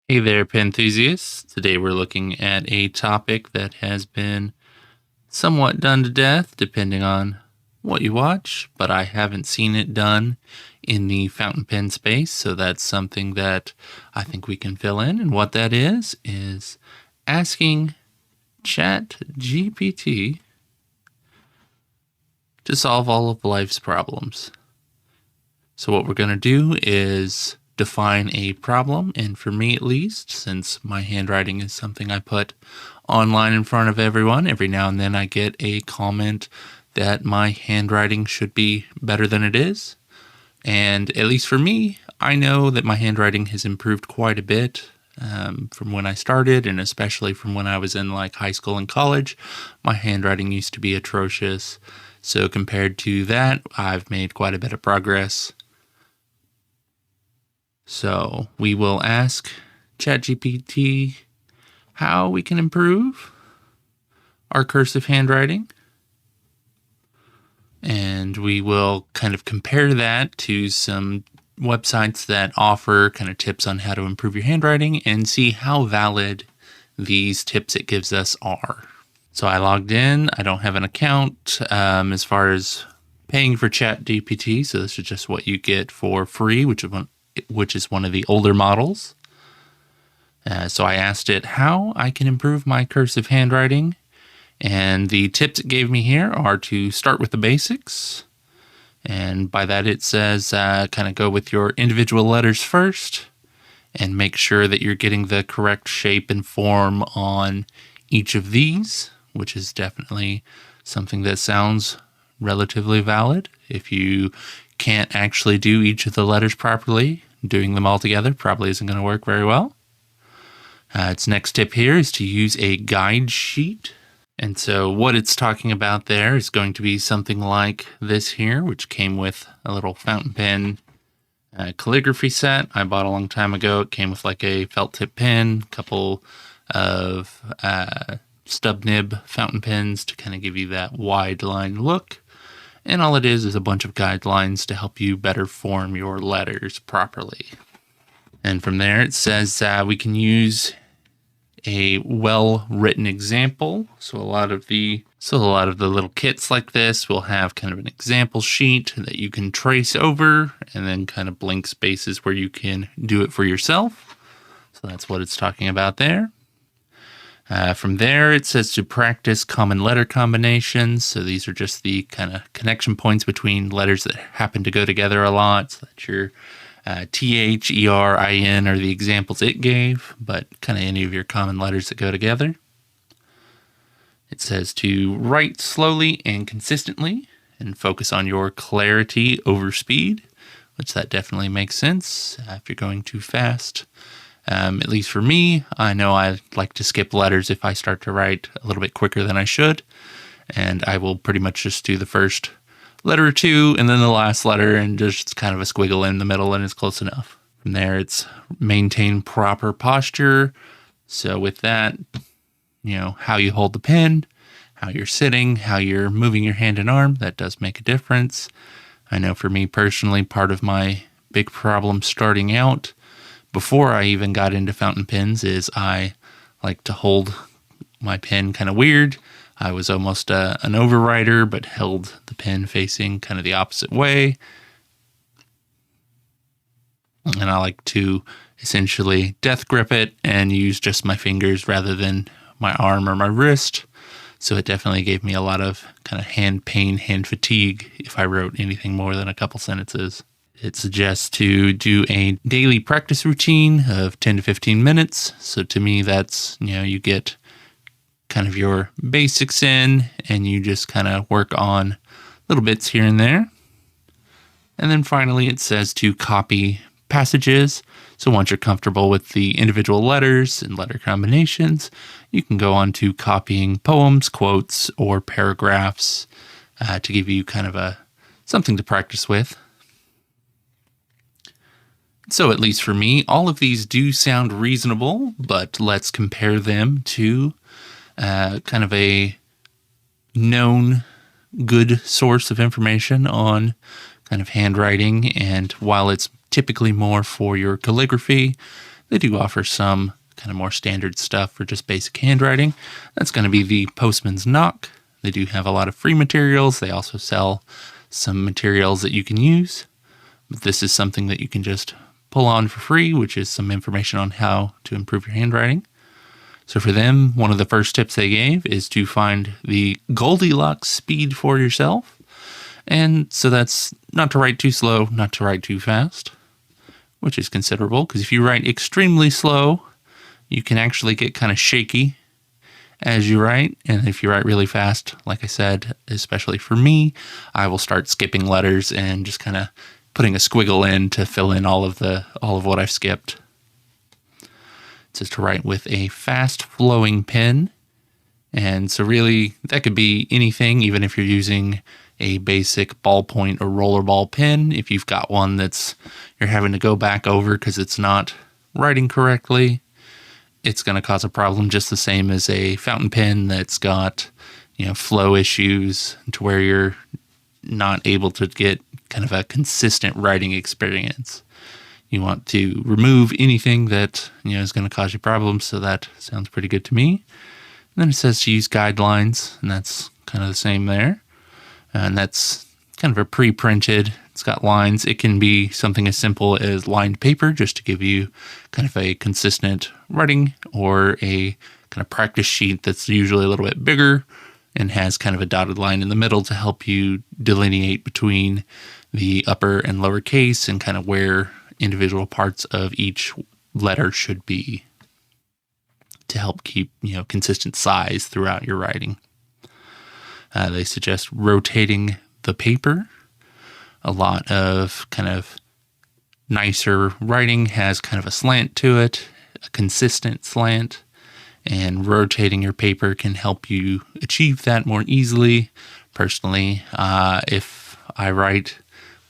Hey there, pen enthusiasts. Today we're looking at a topic that has been somewhat done to death, depending on what you watch, but I haven't seen it done in the fountain pen space, so that's something that I think we can fill in. And what that is asking ChatGPT to solve all of life's problems. So what we're going to do is define a problem, and for me at least, since my handwriting is something I put online in front of everyone, every now and then I get a comment that my handwriting should be better than it is. And at least for me, I know that my handwriting has improved quite a bit from when I started, and especially from when I was in like high school and college. My handwriting used to be atrocious. So compared to that, I've made quite a bit of progress. So we will ask ChatGPT how we can improve our cursive handwriting. And we will kind of compare that to some websites that offer kind of tips on how to improve your handwriting and see how valid these tips it gives us are. So I logged in. I don't have an account as far as paying for ChatGPT. So this is just what you get for free, which is one of the older models. So I asked it how I can improve my cursive handwriting. And the tips it gave me here are to start with the basics. And by that it says kind of go with your individual letters first and make sure that you're getting the correct shape and form on each of these, which is definitely something that sounds relatively valid. If you can't actually do each of the letters properly, doing them all together probably isn't going to work very well. Its next tip here is to use a guide sheet. And so what it's talking about there is going to be something like this here, which came with a little fountain pen calligraphy set I bought a long time ago. It came with like a felt tip pen, a couple of stub nib fountain pens to kind of give you that wide line look. And all it is a bunch of guidelines to help you better form your letters properly. And from there it says we can use a well-written example. So a lot of the little kits like this will have kind of an example sheet that you can trace over and then kind of blank spaces where you can do it for yourself. So that's what it's talking about there. From there, it says to practice common letter combinations. So these are just the kind of connection points between letters that happen to go together a lot. So that your TH, ER, IN are the examples it gave, but kind of any of your common letters that go together. It says to write slowly and consistently and focus on your clarity over speed, which that definitely makes sense if you're going too fast. At least for me, I know I like to skip letters if I start to write a little bit quicker than I should. And I will pretty much just do the first letter or two and then the last letter and just kind of a squiggle in the middle and it's close enough. From there, it's maintain proper posture. So with that, how you hold the pen, how you're sitting, how you're moving your hand and arm, that does make a difference. I know for me personally, part of my big problem starting out before I even got into fountain pens is I like to hold my pen kind of weird. I was almost an overwriter, but held the pen facing kind of the opposite way. And I like to essentially death grip it and use just my fingers rather than my arm or my wrist. So it definitely gave me a lot of kind of hand pain, hand fatigue if I wrote anything more than a couple sentences. It suggests to do a daily practice routine of 10 to 15 minutes. So to me, that's, you get kind of your basics in and you just kind of work on little bits here and there. And then finally, it says to copy passages. So once you're comfortable with the individual letters and letter combinations, you can go on to copying poems, quotes, or paragraphs to give you kind of something to practice with. So at least for me, all of these do sound reasonable, but let's compare them to kind of a known good source of information on kind of handwriting. And while it's typically more for your calligraphy, they do offer some kind of more standard stuff for just basic handwriting. That's going to be the Postman's Knock. They do have a lot of free materials. They also sell some materials that you can use. But this is something that you can just pull on for free, which is some information on how to improve your handwriting. So for them, one of the first tips they gave is to find the Goldilocks speed for yourself. And so that's not to write too slow, not to write too fast, which is considerable, because if you write extremely slow, you can actually get kind of shaky as you write. And if you write really fast, like I said, especially for me, I will start skipping letters and just kind of putting a squiggle in to fill in all of what I've skipped. It says to write with a fast flowing pen. And so really that could be anything, even if you're using a basic ballpoint or rollerball pen. If you've got one that's you're having to go back over because it's not writing correctly, it's going to cause a problem just the same as a fountain pen that's got, flow issues to where you're not able to get kind of a consistent writing experience. You want to remove anything that, is going to cause you problems. So that sounds pretty good to me. And then it says to use guidelines, and that's kind of the same there. And that's kind of a pre-printed, it's got lines. It can be something as simple as lined paper just to give you kind of a consistent writing, or a kind of practice sheet that's usually a little bit bigger and has kind of a dotted line in the middle to help you delineate between the upper and lower case and kind of where individual parts of each letter should be to help keep, consistent size throughout your writing. They suggest rotating the paper. A lot of kind of nicer writing has kind of a slant to it, a consistent slant, and rotating your paper can help you achieve that more easily. Personally, if I write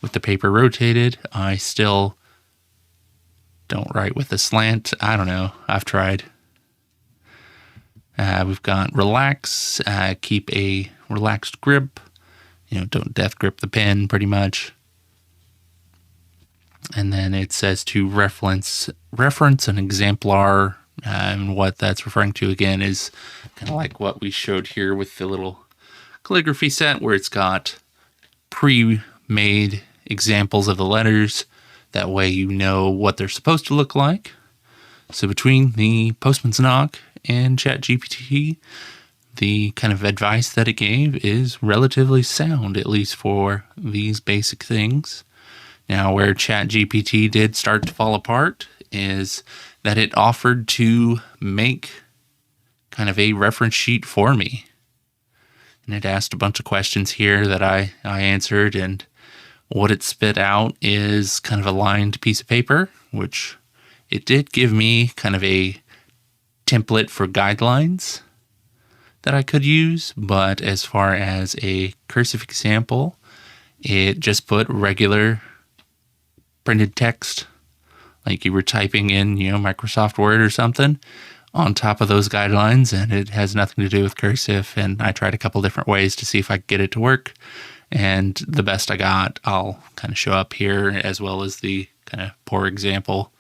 with the paper rotated, I still don't write with a slant. I don't know. I've tried. We've got relax, keep a relaxed grip. Don't death grip the pen pretty much. And then it says to reference an exemplar. And what that's referring to again is kind of like what we showed here with the little calligraphy set, where it's got pre-made examples of the letters. That way you know what they're supposed to look like. So between the Postman's Knock and ChatGPT, the kind of advice that it gave is relatively sound, at least for these basic things. Now, where ChatGPT did start to fall apart is that it offered to make kind of a reference sheet for me. And it asked a bunch of questions here that I answered, and what it spit out is kind of a lined piece of paper, which it did give me kind of a template for guidelines that I could use, but as far as a cursive example, it just put regular printed text, like you were typing in, Microsoft Word or something, on top of those guidelines, and it has nothing to do with cursive. And I tried a couple different ways to see if I could get it to work, and the best I got, I'll kind of show up here, as well as the kind of poor example.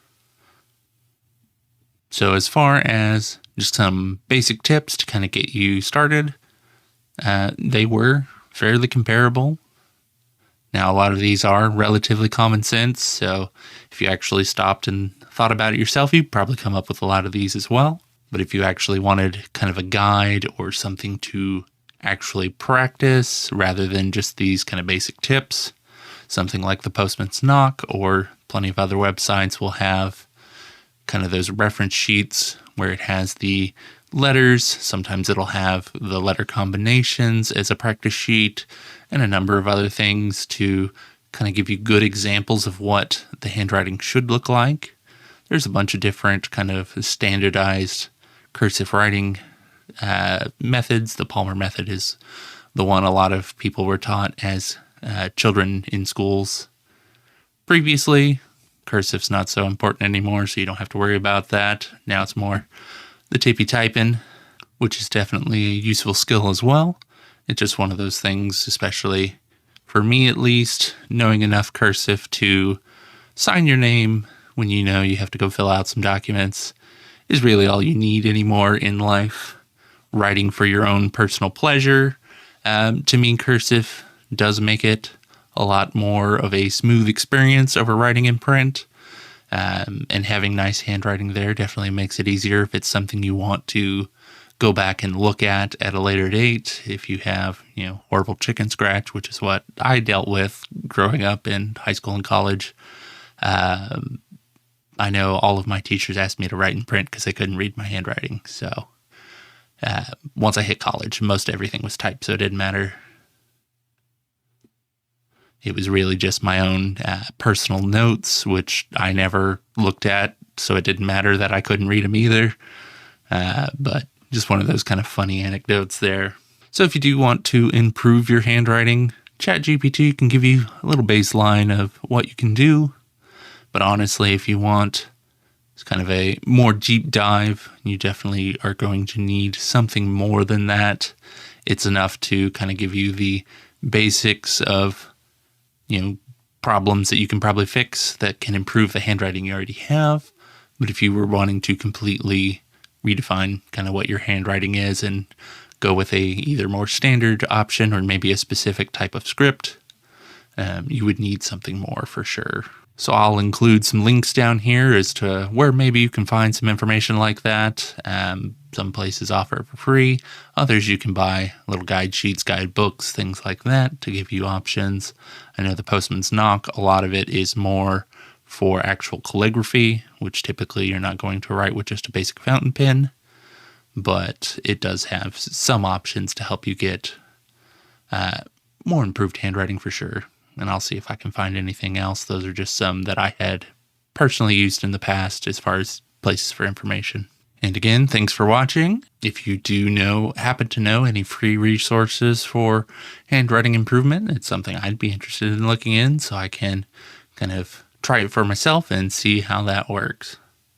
So as far as just some basic tips to kind of get you started, they were fairly comparable. Now, a lot of these are relatively common sense, so if you actually stopped and thought about it yourself, you'd probably come up with a lot of these as well. But if you actually wanted kind of a guide or something to actually practice rather than just these kind of basic tips, something like the Postman's Knock or plenty of other websites will have kind of those reference sheets where it has the letters. Sometimes it'll have the letter combinations as a practice sheet and a number of other things to kind of give you good examples of what the handwriting should look like. There's a bunch of different kind of standardized cursive writing methods. The Palmer method is the one a lot of people were taught as children in schools previously. Cursive's not so important anymore, so you don't have to worry about that. Now it's more the tippy typing, which is definitely a useful skill as well. It's just one of those things, especially for me at least, knowing enough cursive to sign your name when you know you have to go fill out some documents is really all you need anymore in life. Writing for your own personal pleasure, to me, cursive does make it a lot more of a smooth experience over writing in print. And having nice handwriting there definitely makes it easier if it's something you want to go back and look at a later date. If you have, horrible chicken scratch, which is what I dealt with growing up in high school and college. I know all of my teachers asked me to write in print because they couldn't read my handwriting. So once I hit college, most everything was typed, so it didn't matter. It was really just my own personal notes, which I never looked at, so it didn't matter that I couldn't read them either. But just one of those kind of funny anecdotes there. So if you do want to improve your handwriting, ChatGPT can give you a little baseline of what you can do. But honestly, if you want kind of a more deep dive, you definitely are going to need something more than that. It's enough to kind of give you the basics of problems that you can probably fix that can improve the handwriting you already have. But if you were wanting to completely redefine kind of what your handwriting is and go with a either more standard option or maybe a specific type of script, you would need something more for sure. So I'll include some links down here as to where maybe you can find some information like that. Some places offer it for free. Others you can buy little guide sheets, guide books, things like that to give you options. I know the Postman's Knock, a lot of it is more for actual calligraphy, which typically you're not going to write with just a basic fountain pen. But it does have some options to help you get more improved handwriting for sure. And I'll see if I can find anything else. Those are just some that I had personally used in the past as far as places for information. And again, thanks for watching. If you do happen to know any free resources for handwriting improvement, it's something I'd be interested in looking in so I can kind of try it for myself and see how that works.